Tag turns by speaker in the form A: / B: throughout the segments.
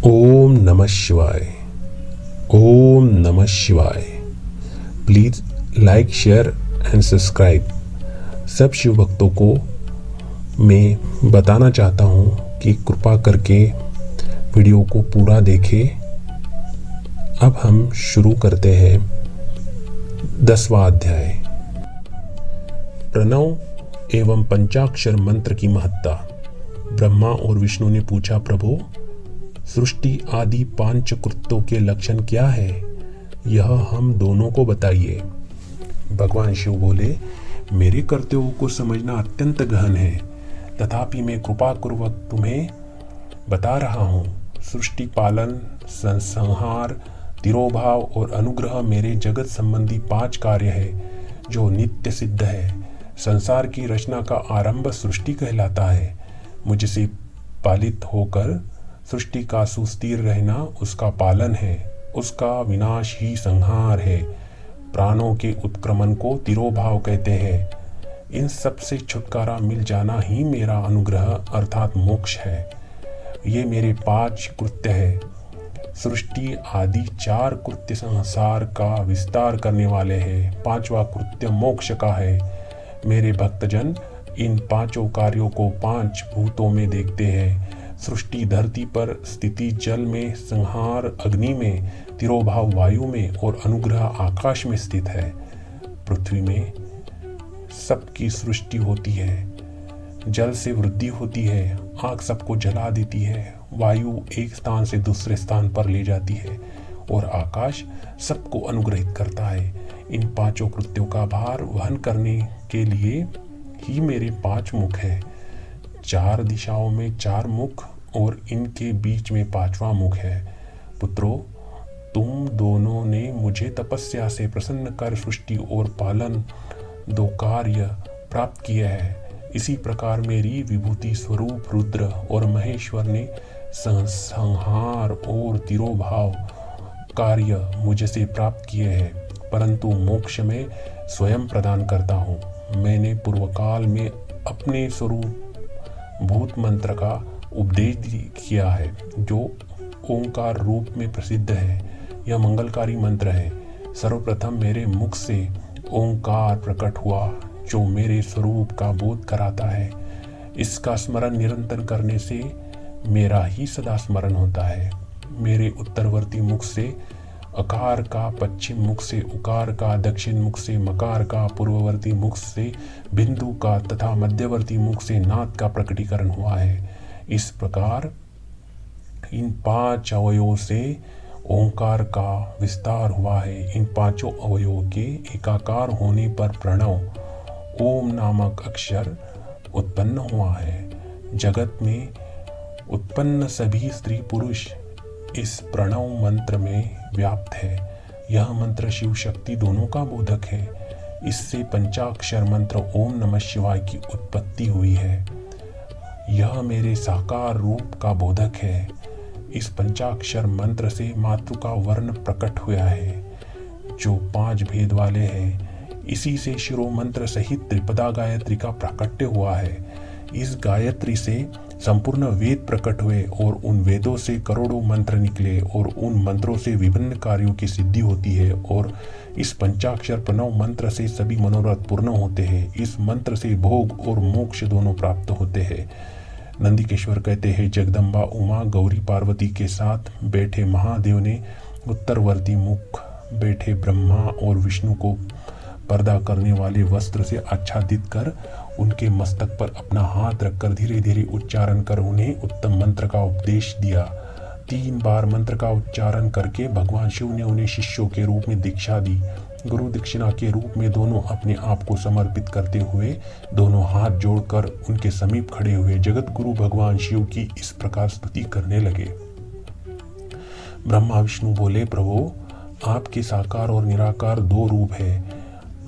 A: ओम नमः शिवाय। ओम नमः शिवाय। Please like, share and subscribe. सब शिव भक्तों को मैं बताना चाहता हूँ कि कृपा करके वीडियो को पूरा देखें। अब हम शुरू करते हैं 10वां अध्याय। प्रणव एवं पंचाक्षर मंत्र की महत्ता। ब्रह्मा और विष्णु ने पूछा, प्रभु, सृष्टि आदि पांच कृत्यों के लक्षण क्या है, यह हम दोनों को बताइए। भगवान शिव बोले, मेरे कर्तव्यों को समझना अत्यंत गहन है, तथापि मैं कृपा पूर्वक तुम्हें बता रहा हूँ। सृष्टि पालन, संहार, तिरोभाव और अनुग्रह मेरे जगत संबंधी 5 कार्य है जो नित्य सिद्ध है। संसार की रचना का आरंभ सृष्टि कहलाता है। मुझसे पालित होकर सृष्टि का सुस्थिर रहना उसका पालन है, उसका विनाश ही संहार है। प्राणों के उत्क्रमण को तिरोभाव कहते हैं। इन सब से छुटकारा मिल जाना ही मेरा अनुग्रह अर्थात मोक्ष है। ये मेरे 5 कृत्य है। सृष्टि आदि 4 कृत्य संसार का विस्तार करने वाले हैं। 5वां कृत्य मोक्ष का है। मेरे भक्तजन इन 5 कार्यों को 5 भूतों में देखते हैं। सृष्टि धरती पर, स्थिति जल में, संहार अग्नि में, तिरोभाव वायु में और अनुग्रह आकाश में स्थित है। पृथ्वी में सबकी सृष्टि होती है। जल से वृद्धि होती है। आग सबको जला देती है। वायु एक स्थान से दूसरे स्थान पर ले जाती है और आकाश सबको अनुग्रहित करता है। इन 5 कृत्यों का भार वहन करने के लिए ही मेरे 5 मुख है। 4 दिशाओं में 4 मुख और इनके बीच में 5वां मुख है। पुत्रों, तुम दोनों ने मुझे तपस्या से प्रसन्न कर सृष्टि और पालन 2 कार्य प्राप्त किए हैं। इसी प्रकार मेरी विभूति स्वरूप रुद्र और महेश्वर ने संहार और तिरोभाव कार्य मुझसे प्राप्त किए हैं, परंतु मोक्ष में स्वयं प्रदान करता हूँ। मैंने पूर्व काल में अपने स्वरूप भूत मंत्र का उपदेश किया है, जो ओंकार रूप में प्रसिद्ध है। यह मंगलकारी मंत्र है। सर्वप्रथम मेरे मुख से ओंकार प्रकट हुआ, जो मेरे स्वरूप का बोध कराता है। इसका स्मरण निरंतर करने से मेरा ही सदा स्मरण होता है। मेरे उत्तरवर्ती मुख से अकार का, पश्चिम मुख से उकार का, दक्षिण मुख से मकार का, पूर्ववर्ती मुख से बिंदु का तथा मध्यवर्ती मुख से नाद का प्रकटीकरण हुआ है। इस प्रकार इन 5 अवयवों से ओंकार का विस्तार हुआ है। इन 5 अवयवों के एकाकार होने पर प्रणव ओम नामक अक्षर उत्पन्न हुआ है। जगत में उत्पन्न सभी स्त्री पुरुष इस प्रणव मंत्र में व्याप्त है। यह मंत्र शिव शक्ति दोनों का बोधक है। इससे पंचाक्षर मंत्र ओम नमः शिवाय की उत्पत्ति हुई है। यह मेरे साकार रूप का बोधक है। इस पंचाक्षर मंत्र से मातृ का वर्ण प्रकट हुआ है, जो 5 भेद वाले हैं। इसी से शिरो मंत्र सहित त्रिपदा गायत्री का प्राकट्य हुआ है। इस गायत्री से संपूर्ण वेद प्रकट हुए और उन वेदों से करोड़ों मंत्र निकले और उन मंत्रों से विभिन्न कार्यों की सिद्धि होती है और इस पंचाक्षर प्रणव मंत्र से सभी मनोरथ पूर्ण होते हैं। इस मंत्र से भोग और मोक्ष दोनों प्राप्त होते हैं। नंदिकेश्वर कहते हैं, जगदम्बा उमा गौरी पार्वती के साथ बैठे महादेव ने उत्तरवर्ती मुख बैठे ब्रह्मा और विष्णु को पर्दा करने वाले वस्त्र से आच्छादित कर उनके मस्तक पर अपना हाथ रखकर धीरे धीरे उच्चारण कर उन्हें उत्तम मंत्र का उपदेश दिया। 3 बार मंत्र का उच्चारण करके भगवान शिव ने उन्हें शिष्यों के रूप में दीक्षा दी। गुरु दक्षिणा के रूप में दोनों अपने आप को समर्पित करते हुए दोनों हाथ जोड़कर उनके समीप खड़े हुए जगत गुरु भगवान शिव की इस प्रकार स्तुति करने लगे। ब्रह्मा विष्णु बोले, प्रभु, आपके साकार और निराकार 2 रूप है।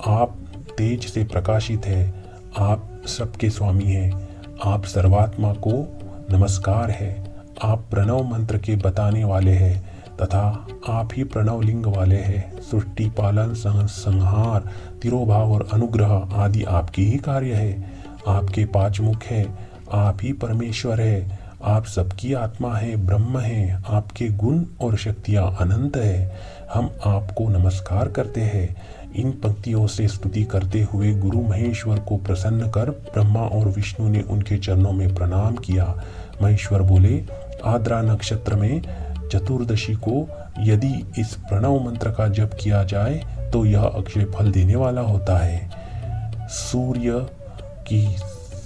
A: आप तेज से प्रकाशित है। आप सबके स्वामी हैं। आप सर्वात्मा को नमस्कार है। आप प्रणव मंत्र के बताने वाले हैं तथा आप ही प्रणव लिंग वाले हैं। सृष्टि पालन, संहार, तिरोभाव और अनुग्रह आदि आपके ही कार्य है। आपके 5 मुख है। आप ही परमेश्वर है। आप सबकी आत्मा है, ब्रह्म है, आपके गुण और शक्तियाँ अनंत है। हम आपको नमस्कार करते हैं। इन पंक्तियों से स्तुति करते हुए गुरु महेश्वर को प्रसन्न कर ब्रह्मा और विष्णु ने उनके चरणों में प्रणाम किया। महेश्वर बोले, आद्रा नक्षत्र में चतुर्दशी को यदि इस प्रणव मंत्र का जप किया जाए तो यह अक्षय फल देने वाला होता है। सूर्य की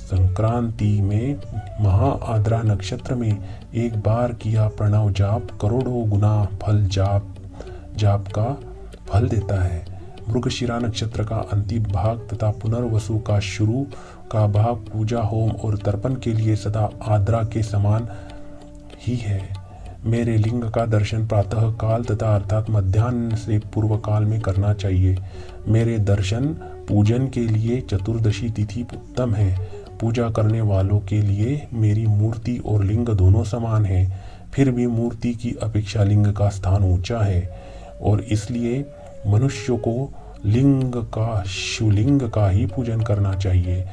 A: संक्रांति में महा आद्रा नक्षत्र में एक बार किया प्रणव जाप करोड़ों गुना फल जाप का फल देता है। मृगशिरा नक्षत्र का अंतिम भाग तथा पुनर्वसु का शुरू का भाग पूजा, होम और तर्पण के लिए सदा आद्रा के समान ही है। मेरे लिंग का दर्शन प्रातः काल तथा अर्थात मध्याह्न से पूर्व काल में करना चाहिए। मेरे दर्शन पूजन के लिए चतुर्दशी तिथि उत्तम है। पूजा करने वालों के लिए मेरी मूर्ति और लिंग दोनों समान है। फिर भी मूर्ति की अपेक्षा लिंग का स्थान ऊंचा है और इसलिए मनुष्यों को लिंग का शिवलिंग का ही पूजन करना चाहिए।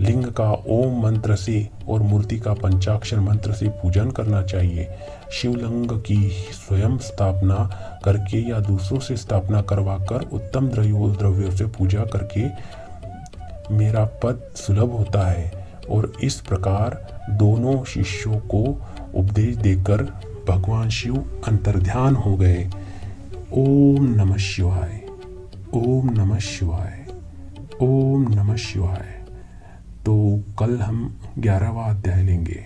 A: लिंग का ओम मंत्र से और मूर्ति का पंचाक्षर मंत्र से पूजन करना चाहिए। शिवलिंग की स्वयं स्थापना करके या दूसरों से स्थापना करवाकर उत्तम द्रव्यों से पूजा करके मेरा पद सुलभ होता है। और इस प्रकार दोनों शिष्यों को उपदेश देकर भगवान शिव अंतर्ध्यान हो गए। ओम नमः शिवाय, ओम नमः शिवाय, ओम नमः शिवाय। तो कल हम 11वां अध्याय लेंगे।